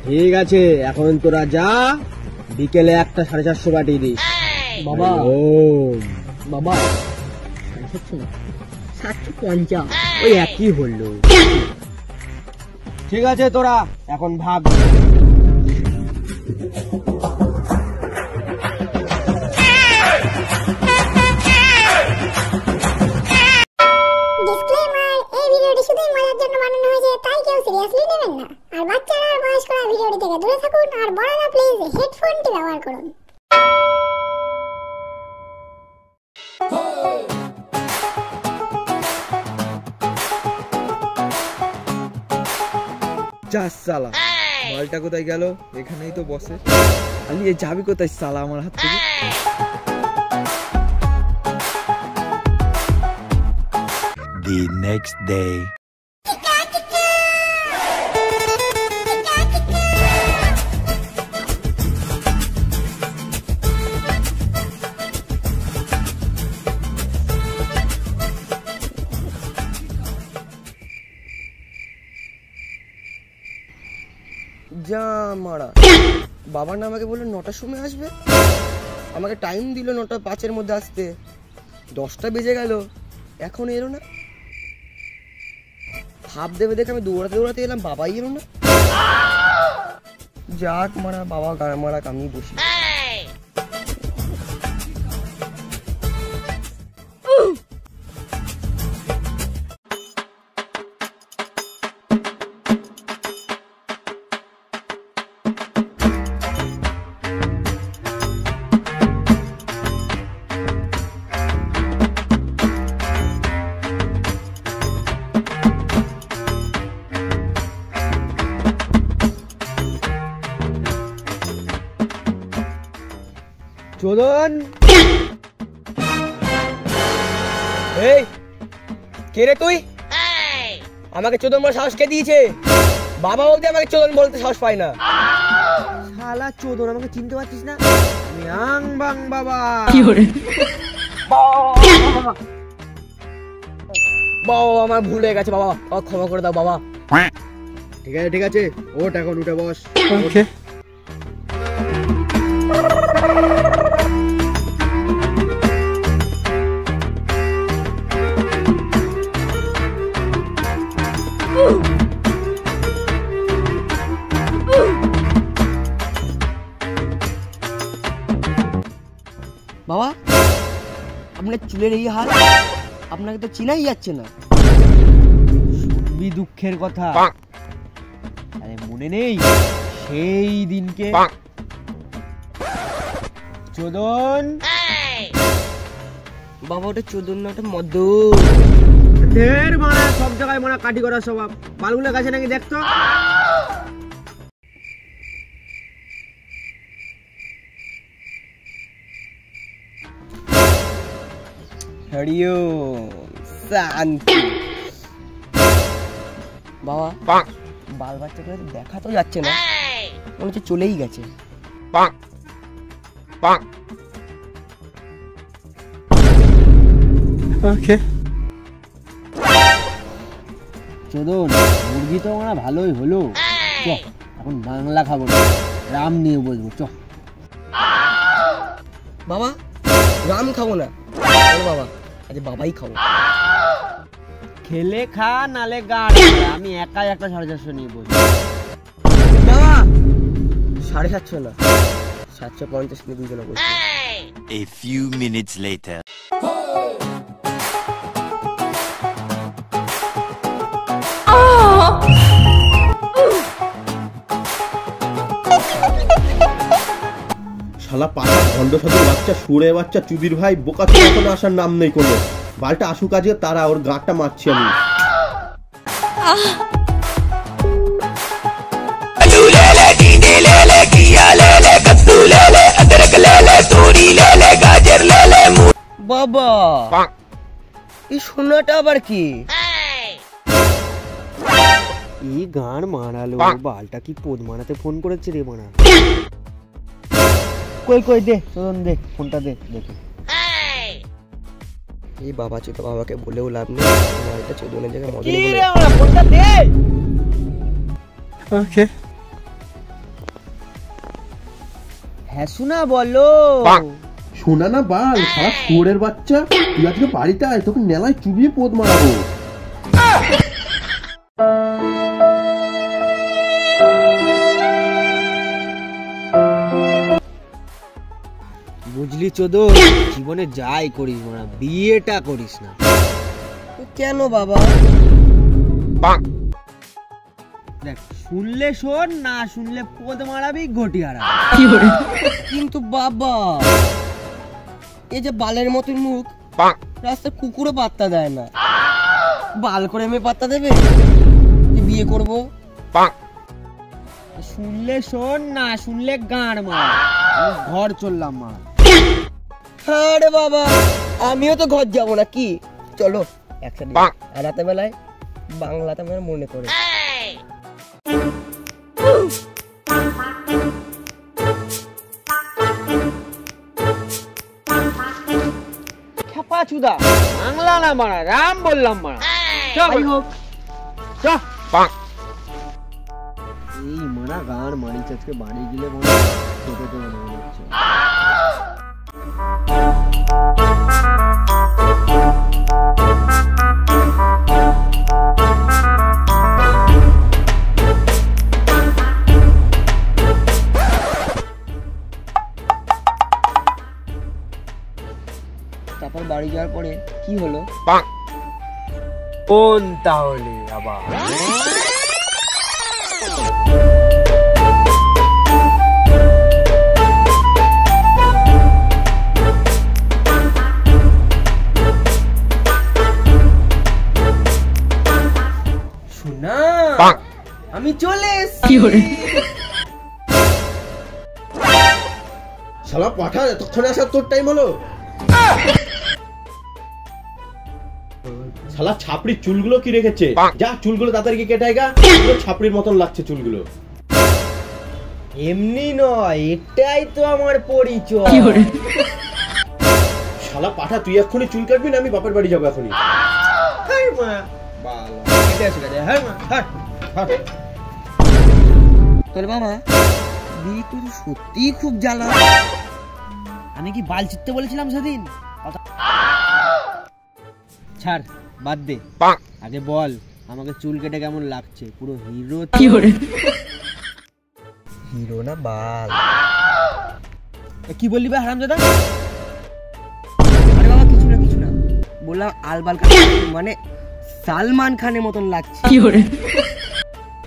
ঠিক আছে, এখন তোরা যা, বিকেলে একটা 450 পাঠিয়ে দিস। বাবা ও বাবা 750 ওই একই হলো। ঠিক আছে, তোরা এখন ভাগ। সিরিয়াসলি নেবেন না, আর বাচ্চারা আর বয়স্করা ভিডিওটি থেকে দূরে থাকুন, আর বড়রা প্লিজ হেডফোনটি ব্যবহার করুন। যা সালা, মালটা কোথায় গেল? এখানেই তো বসে। আলি এ যাবি কোথায় সালা আমার হাত থেকে? The next day. যা মারা, বাবার না আমাকে বললো 9টার সময় আসবে, আমাকে টাইম দিল 9টা 5-এর মধ্যে আসতে, 10টা বেজে গেল, এখন এলো না। হাফ দেবে দেখে আমি দৌড়াতে দৌড়াতে এলাম, বাবাই এলো না। যাক মারা, বাবা গান মারা আমি বসি। চোদন, এই কে রে তুই? আমাকে চোদন বলার সাহস কে দিয়েছে? বাবা বলতে আমাকে চোদন বলতে সাহস পায় না। শালা চোদন, আমাকে চিনতে পারছিস না? আমি আং বাং বাবা। বাবা আমার ভুল হয়ে গেছে, বাবা ক্ষমা করে দাও বাবা। ঠিক আছে ঠিক আছে, ওঠ এখন, উঠে বস। ওকে। বাবা আপনার চুলের এই হাল, আপনাকে তো চিনাই যাচ্ছে না। শুনবি দুঃখের কথা? আরে মনে নেই সেই দিনকে? চোদন বাবা ওটা চোদন না, ওটা মদ। ঢের মারা, সব জায়গায় মারা কাটি করার স্বভাব। বালগুলো গাছে নাকি দেখতো? হরিও শান্তি। বাবা বাল বাচ্চাটা দেখা তো যাচ্ছে না, মনে হচ্ছে চলেই গেছে। ওকে। চোদন, মুরগি তো মারা ভালোই হলো। চ এখন বাংলা খাবো না, রাম নিয়ে বসবো। চ বাবা রাম খাবো না, বাবা আজ বাবাই খাবো। খেলে খা, নালে গাড়। আমি একাই একটা 450 নিয়ে বসবো। বাবা 750 না, 750 নিয়ে দুজনে বসবো। A few minutes later. শালা পাতা ভণ্ড সাধুর বাচ্চা, সুরে বাচ্চা, চুদির ভাই, বোকা চোদা, কোনো আসার নাম নেই কোনো। বালটা আসুক আজকে, তারা ওর গাঁটটা মারছি আমি। বাবা এই শোনাটা আবার কি? এই গান মারালো, বালটা কি পোদ মারাতে ফোন করেছে রে মারা। কই কই দে চোদন, দে ফোনটা, দে দেখি। এই বাবা চোদা, বাবাকে বলেও লাভ নেই, এটা চোদনের জায়গায় মদন কি বলে। রে মারা, ফোনটা দে। ওকে। হ্যাঁ শোনা বলো। শোনা না বাল, সারা শুয়োরের বাচ্চা, তুই আজকে বাড়িতে আয়, তোকে নেলায় চুবিয়ে পোদ মারাবো। বুঝলি চোদন, জীবনে যাই করিস মারা, বিয়েটা করিস না। কেন বাবা? দেখ, শুনলে শোন, না শুনলে পোদ মারাবি, ঘটি হারা। কিন্তু বাবা, এই যে বালের মতন মুখ, রাস্তায় কুকুরও পাত্তা দেয় না, বাল করে মেয়ে পাত্তা দেবে যে বিয়ে করবো? শুনলে শোন, না শুনলে গাঁড় মারা। আমি ঘর চললাম মারা। হ্যাঁ রে বাবা, আমিও তো ঘর যাবো না, কি চলো একসাথে। আর রাতে বেলায় বাংলাতে আমার মনে করে। খেপা চুদা, বাংলা না মারা, রাম বললাম মারা। যাই হোক, এই মারা গাঁড় মারিচ, আজকে বাড়ি গেলে মনে খেতে তো মনে হচ্ছে। তারপর বাড়ি যাওয়ার পরে কি হলো? কোন তাহলে আবার? শোনা, আমি চলে এসেছি। শালা পাঠা, এতক্ষণে আসার তোর টাইম হলো? শালা ছাপড়ির চুলগুলো কি রেখেছে? যা চুলগুলো তাড়াতাড়ি কেটে আয় গা, পুরো ছাপড়ির মতন লাগছে চুলগুলো। এমনি নয়, এটাই তো আমার পরিচয়। শালা পাঠা, তুই এক্ষুনি চুল কাটবি না আমি বাপের বাড়ি যাবো এখনই। তোর বাবা, বিয়ে তো সত্যি খুব জ্বালা। আমি কি বাল চিত্তে বলেছিলাম সেদিন? ছাড়, বাদ দে। আগে বল, আমাকে চুল কেটে কেমন লাগছে? পুরো হিরো। হিরো না বাল? কি বললি ভাই হারামজাদা? আরে বাবা, কিছু না, বললাম আলবাল মানে সালমান খানের মতন লাগছে।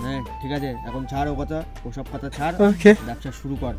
হ্যাঁ ঠিক আছে, এখন ছাড় ও কথা, ওসব কথা ছাড়, ব্যবসা শুরু কর।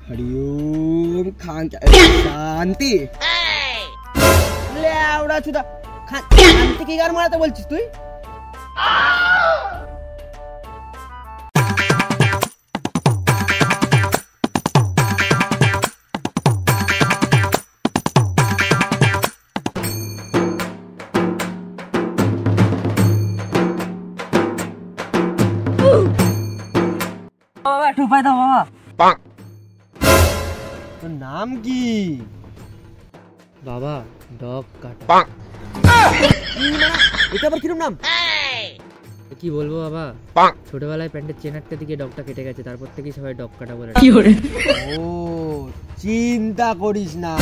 হরিওম খান শান্তি। লেওড়া চুদা, শান্তি কি গার মারাতে বলছিস তুই? একটু উপায় দাও বাবা। তোর নাম কি? বাবা, ডগ কাট। এটা আবার কিরম নাম? কি বলবো বাবা, ছোটবেলায় প্যান্টের চেন আটকে দিকে ডগটা কেটে গেছে, তারপর থেকেই সবাই ডগ কাটা বলে। ও, চিন্তা করিস না,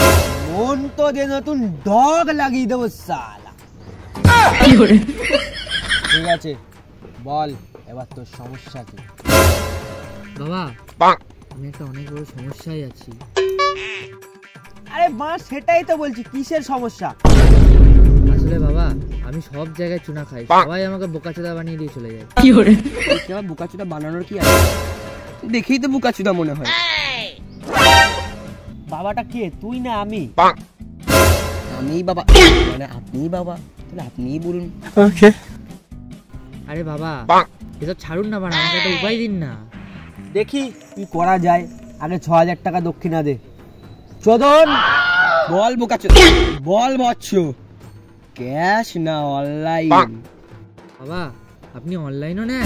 মন তো যে নতুন ডগ লাগিয়ে দেবো সালা। ঠিক আছে, বল এবার তোর সমস্যা কি? বাবা, আমি একটা অনেক বড় সমস্যায় আছি। আরে মা, সেটাই তো বলছি, কিসের সমস্যা? আসলে বাবা, আমি সব জায়গায় চুনা খাই, সবাই আমাকে বোকাচোদা বানিয়ে দিয়ে চলে যায়। বোকাচুদা বানানোর কি আছে? দেখেই তো বোকাচুদা মনে হয়। বাবাটা কে, তুই না আমি? আমিই বাবা, মানে আপনিই বাবা, তাহলে আপনিই বলুন। আরে বাবা, এসব ছাড়ুন না, বানা আমাকে একটা উপায় দিন না। দেখি কি করা যায়, আগে 6000 টাকা দক্ষিণা দে। চোদন বল বোকাচুদা, বল বচ্চ, ক্যাশ না অনলাইন? বাবা, আপনি অনলাইনও নেন?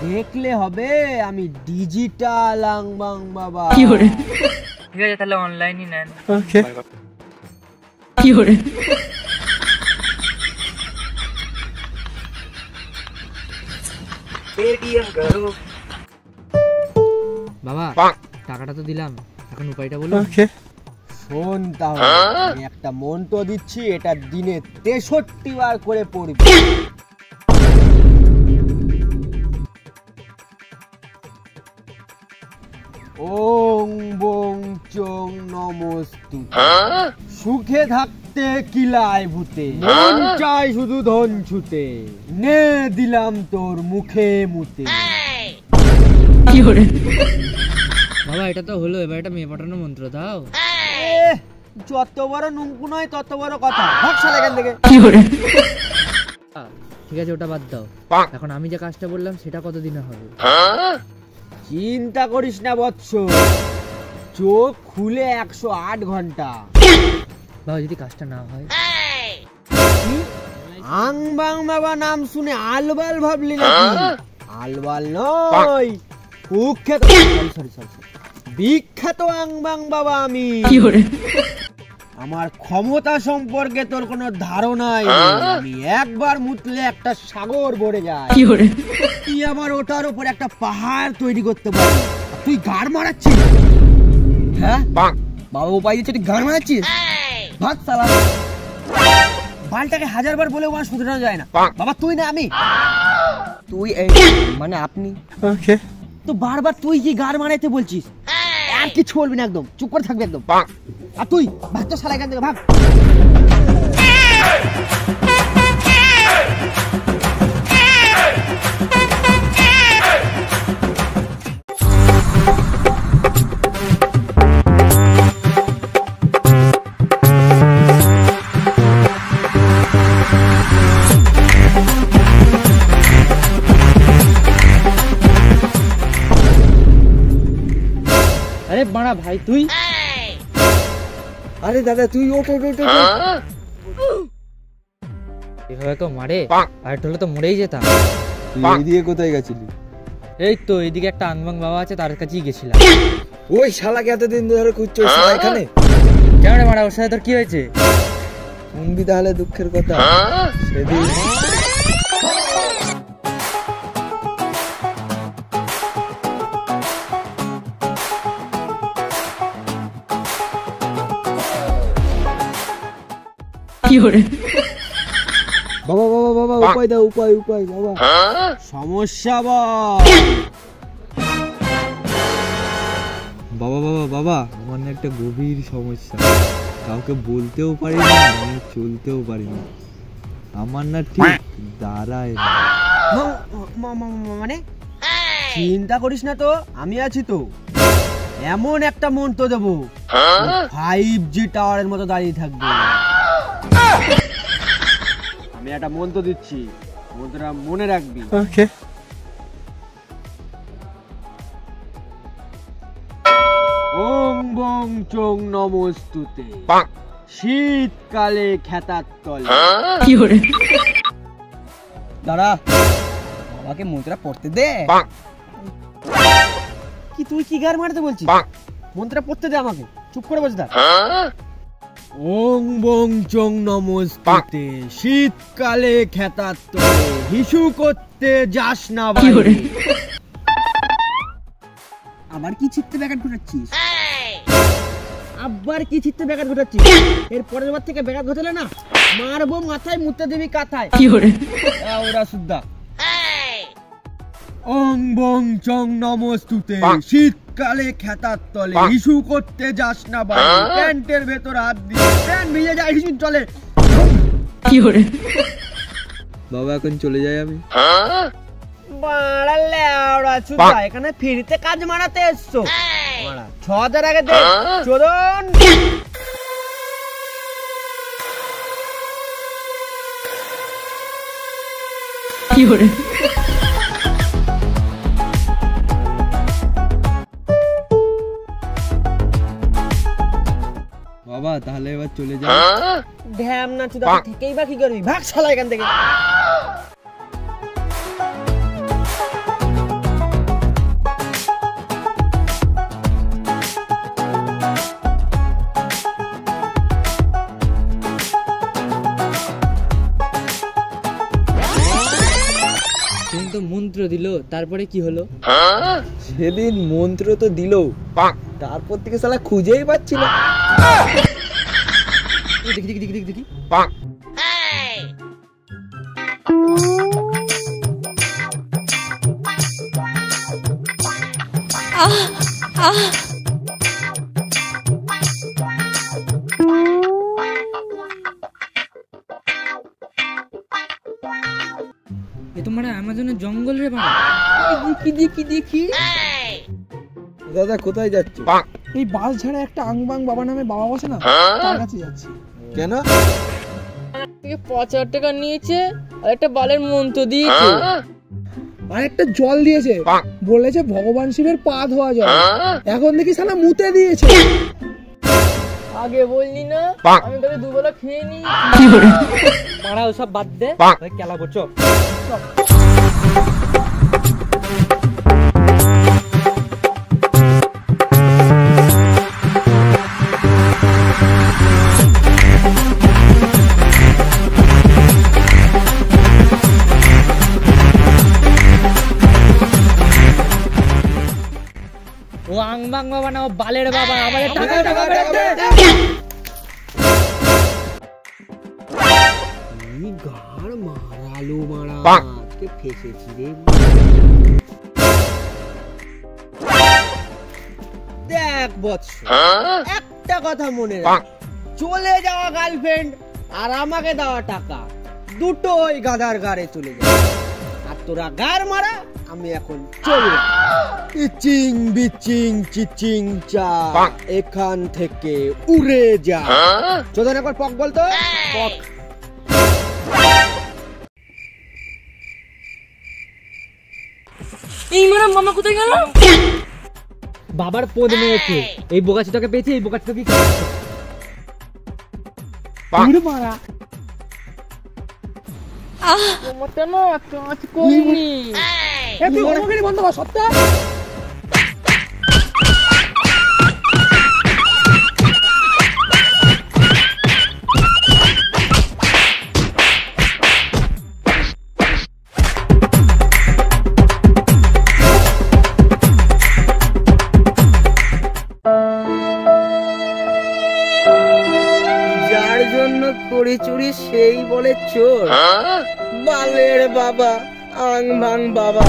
দেখলে হবে, আমি ডিজিটাল আংবাং বাবা। ঠিক আছে, তাহলে অনলাইনই নেন। पेटीएम करो, বাবা টাকাটা তো দিলাম, এখন উপায়টা বলুন। শোন তাহলে, আমি একটা মন্ত্র দিচ্ছি, এটা দিনে 63 বার করে পড়বি। ওং বং চং নমস্তুতে। সুখে থাকতে কিলায় ভূতে, মন চাই শুধু ধন ছুতে, নে দিলাম তোর মুখে মুতে। বাবা এটা তো হলো, এবার একটা মেয়ে পাঠানো মন্ত্র দাও। যত বড় নুঙ্কু নয় তত বড় কথা, ভাগ শালা এখান থেকে। ঠিক আছে ওটা বাদ দাও, এখন আমি যে কাজটা বললাম সেটা কতদিনে হবে? চিন্তা করিস না বৎস, চোখ খুলে 108 ঘন্টা। বাবা যদি কাজটা না হয়? আং বাং বাবা নাম শুনে আলবাল ভাবলি নাকি? আলবাল নয়, কুখ্যাত, সরি বিখ্যাত আং বাং বাবা আমি। আমার ক্ষমতা সম্পর্কে তোর কোনো ধারণাই নেই। আমি একবার মুতলে একটা সাগর ভরে যায়, তুই আবার ওটার উপর একটা পাহাড় তৈরি করতে পারিস। তুই গাড় মারাচ্ছিস? হ্যাঁ বাবা উপায় দিচ্ছে, তুই গান মারাচ্ছিস? ভাগ শালা। বালটাকে 1000 বার বলেও আমার শুধরানো যায় না। বাবা তুই না আমি? তুই মানে আপনি? তো বারবার তুই কি গাড় মারাইতে বলছিস? আর কিছু বলবি না, একদম চুপ করে থাকবি একদম। আর তুই ভাগ তো শালা এখান থেকে, ভাগ। আরে বাড়া ভাই তুই, আরে দাদা তুই ওঠ ওঠ ওঠ। এভাবে কেউ মারে? আর হলে তো মরেই যেতাম। তুই এইদিকে কোথায় গেছিলি? এই তো এইদিকে একটা আংবাং বাবা আছে, তার কাছেই গেছিলাম। ওই শালাকে এতদিন ধরে খুঁজছো এখানে? কেন রে মারা, ওর সাথে তোর কি হয়েছে? শুনবি তাহলে দুঃখের কথা। সেদিন বাবা বাবা বাবা উপায় দাও, উপায় উপায় বাবা। সমস্যা বল। বাবা বাবা বাবা আমার না একটা গভীর সমস্যা, কাউকে বলতেও পারি না, আমি চলতেও পারি না, আমার না ঠিক দাঁড়ায় না। মানে চিন্তা করিস না তো, আমি আছি তো। এমন একটা মন্ত্র দেবো 5G টাওয়ারের মতো দাঁড়িয়ে থাকবে। আমি একটা মন্ত্র দিচ্ছি, মন্ত্রটা মনে রাখবি। ওকে। ওং বং চং নমস্তুতে। শীতকালে খেতার তলে। দাঁড়া, বাবাকে মন্ত্রটা পড়তে দে। কি তুই কি গার মারতে বলছিস? মন্ত্রটা পড়তে দে আমাকে, চুপ করে বসে থাক। ওং বং চং নমস্তুতে। শীতকালে খেতার তলে, হিসু করতে যাস না বাইরে। আবার কি ছিটতে ব্যাঘাত ঘটাচ্ছিস? আবার কি চিত্তে ব্যাঘাত ঘটাচ্ছিস? এর পরের বার থেকে ব্যাঘাত ঘটালে না মারবো মাথায়, মুতে দেবী কাথায়। ওরা সুদ্ধা। ওং বং চং নমস্তুতে। শীতকালে খেতার তলে, হিসু করতে যাস না বাইরে। প্যান্টের ভেতর হাত দিয়ে প্যান্ট ভিজে যায়, হিসু চলে। বাবা এখন চলে যাই আমি। বাড়ালে ওরা সুদ্ধা, এখানে ফ্রিতে কাজ মারাতে এসছো? 6000 আগে দে চোদন। বাবা তাহলে এবার চলে যাই। ধ্যাম না চুদা, থেকেই বা কি করবি? ভাগ শালা এখান থেকে। সেদিন তো মন্ত্র দিল, তারপরে কি হলো? সেদিন মন্ত্র তো দিল, তারপর থেকে শালা খুঁজেই পাচ্ছি না। দেখি দেখি দেখি দেখি দেখি। এ তো মানে অ্যামাজনের জঙ্গল রে বাবা। দেখি দেখি দেখি। দাদা কোথায় যাচ্ছ? এই বাস ঝাড়ে একটা আংবাং বাবা নামে বাবা বসে না, তার কাছে যাচ্ছি। কেন? থেকে 5,000 টাকা নিয়েছে আর একটা বালের মন্ত্র দিয়েছে। আর একটা জল দিয়েছে, বলেছে ভগবান শিবের পা ধোয়া জল। এখন দেখি শালা মুতে দিয়েছে। আগে বললি না, আমি তোকে দুবেলা খেয়ে নি। মারা ওসব বাদ দে, খেলা করছো। ও আংবাং বাবা না, ও বালের বাবা। আমাদের টাকা টাকা গাড় মারালো মারা, আজকে ফেসেছি রে। দেখ বৎস, একটা কথা মনে রাখ, চলে যাওয়া গার্লফ্রেন্ড আর আমাকে দেওয়া টাকা দুটোই গাদার গাড়ে চলে যাবে। আর তোরা গার মারা, আমি এখন চলবো। ইচিং বিচিং চিচিং চা, এখান থেকে উড়ে যা। চোদন একবার পক বলতো, পক। এই মারা মামা কোথায় গেল? বাবার পদ মেয়েছে। এই বোকাচোদাকে পেয়েছি, এই বোকাচোদা কি করে? মারা তোমারটা না কাজ করিনি। তুই গরমকারি বন্ধ কর সত্য। যার জন্য করি চুরি সেই বলে চোর। বালের বাবা, আং ভাং বাবা।